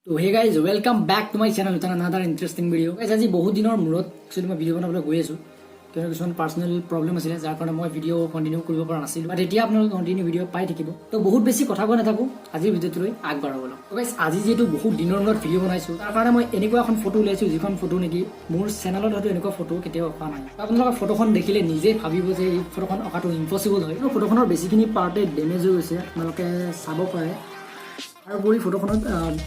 তো hey guys welcome back to my channel with another interesting video' guys আজি বহুত দিনৰ মূৰত একচুৱেলি মই ভিডিঅ' বনাবলৈ গৈ আছোঁ কিয়নো কিছুমান পাৰ্চনেল প্ৰব্লেম আছিলে যাৰ কাৰণে মই ভিডিঅ' কণ্টিনিউ কৰিব পৰা নাছিলোঁ বাট এতিয়া আপোনালোকে কণ্টিনিউ ভিডিঅ' পাই থাকিব তো বহুত বেছি কথা কৈ নাথাকোঁ আজিৰ ভিডিঅ'টোলৈ আগবাঢ়াবলৈ তো গাইজ আজি যিহেতু বহুত দিনৰ মূৰত ভিডিঅ' বনাইছোঁ তাৰ কাৰণে মই এনেকুৱা এখন ফটো উলিয়াইছোঁ যিখন ফটো নেকি মোৰ চেনেলত হয়তো এনেকুৱা ফটো কেতিয়াও অঁকা নাই আপোনালোকে ফটোখন দেখিলে নিজেই ভাবিব যে এই ফটোখন অঁকাটো ইম্পচিবল হয় কিন্তু ফটোখনৰ বেছিখিনি পাৰ্টে ডেমেজ হৈ গৈছে আপোনালোকে চাব পাৰে আৰু বহি ফটোখনত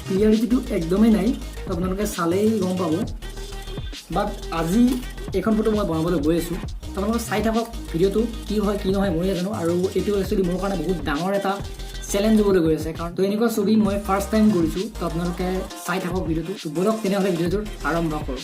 ক্লিয়াৰিটিটো একদমেই নাই তো আপোনালোকে চালেই গম পাব বাট আজি এইখন ফটো মই বনাবলৈ গৈ আছোঁ তো আপোনালোকে চাই থাকক ভিডিঅ'টো কি হয় কি নহয় ময়ে জানো আৰু এইটো একচুৱেলি মোৰ কাৰণে বহুত ডাঙৰ এটা চেলেঞ্জ হ'বলৈ গৈ আছে কাৰণ তো এনেকুৱা ছবি মই ফাৰ্ষ্ট টাইম কৰিছোঁ তো আপোনালোকে চাই থাকক ভিডিঅ'টো তো বলক তেনেহ'লে ভিডিঅ'টোৰ আৰম্ভ কৰোঁ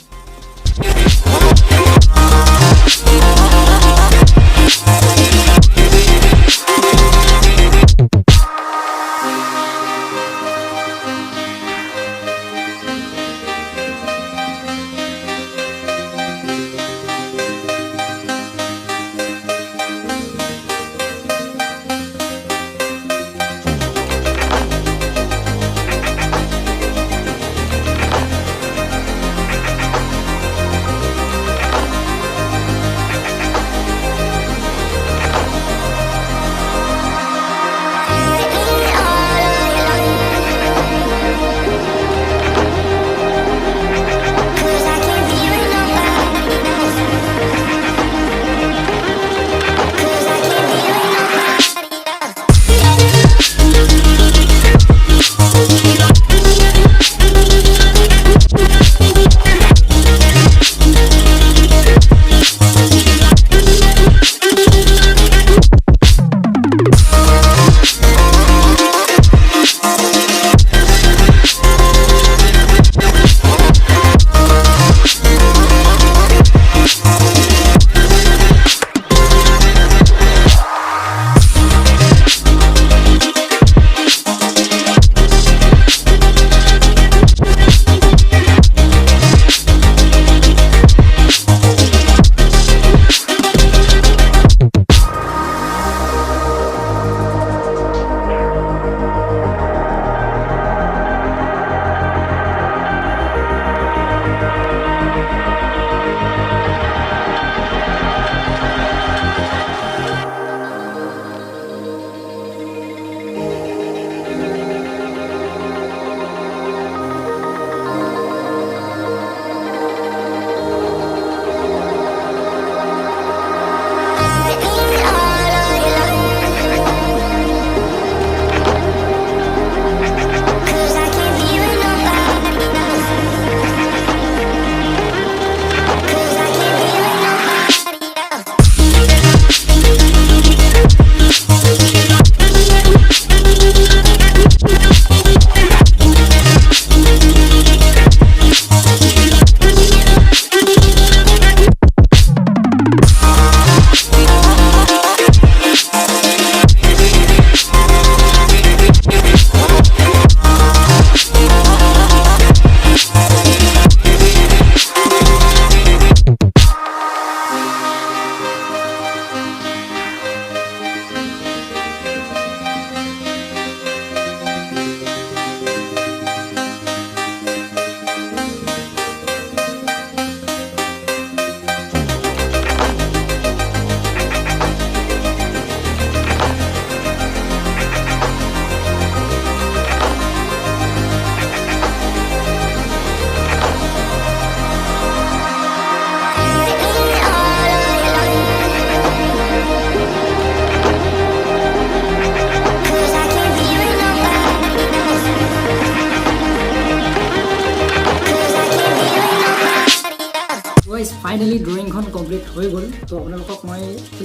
ফাইনেলি ড্ৰয়িংখন কমপ্লিট হৈ গ'ল তো আপোনালোকক মই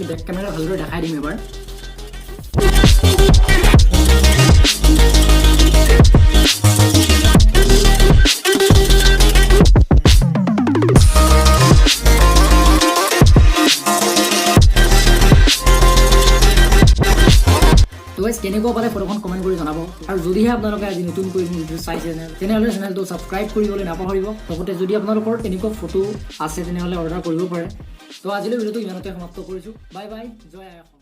বেক কেমেৰা ভালদৰে দেখাই দিম এবাৰ তো গাইজ কেনেকুৱা পালে ফটোখন কমেণ্ট কৰি জনাব আৰু যদিহে আপোনালোকে আজি নতুনকৈ ভিডিঅ' চাইছে তেনেহ'লে চেনেলটো ছাবস্ক্ৰাইব কৰিবলৈ নাপাহৰিব লগতে যদি আপোনালোকৰ এনেকুৱা ফটো আছে তেনেহ'লে অৰ্ডাৰ কৰিব পাৰে তো আজিলৈ ভিডিঅ'টো ইমানতে সমাপ্ত কৰিছোঁ বাই বাই জয় আই অসম।